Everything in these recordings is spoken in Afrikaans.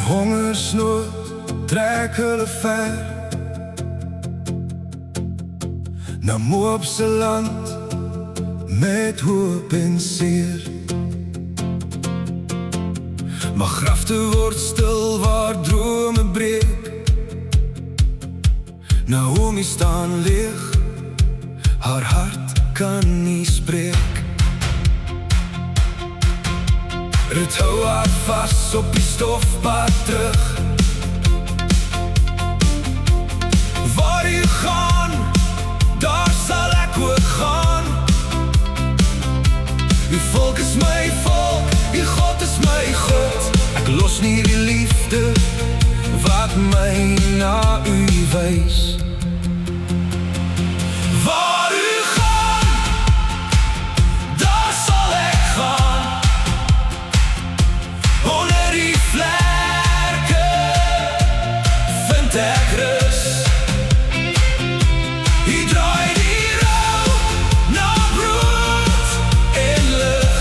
hongersnood trek hulle ver na Moabse land met hoop en seer. Maar grafte word stil waar drome breek. Naomi staan leeg, haar hart kan nie spreek. Rut hou haar vas op die stofpad terug. Waar u gaan, daar sal ek ook gaan. U volk is my volk, u God is my God. Ek los nie die liefde wat my na u wys. Waar u gaan, daar sal ek gaan. Onder die vlerke vind ek rus. U draai die rou na brood en lig.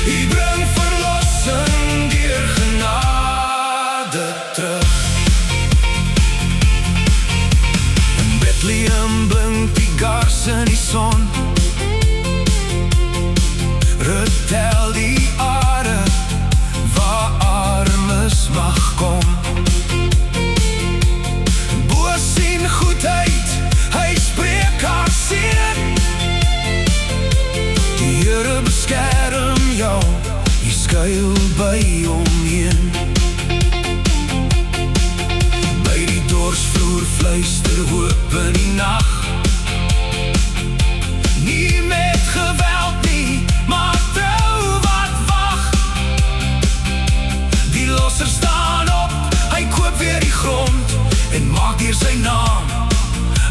U bring verlossing deur genade terug. In Bethlehem blink die gars in die son. Rut tel die aarde waar armes mag kom. Boos sien goedheid, hy spreek haar seën. Die Here beskerm jou, jy skuil by omheen. By die dorsvloer fluister hoop in die nag. Nie met geweld nie, maar trou wat wag. Die losser staan op, hy koop weer die grond en maak deur sy naam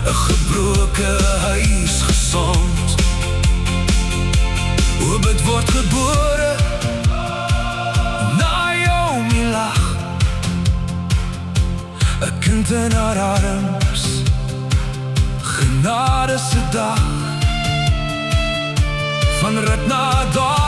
'n gebroke huis gesond. Obed word gebore, Naomi lag, 'n kind in haar arms, genade se dag. Van Rut na daar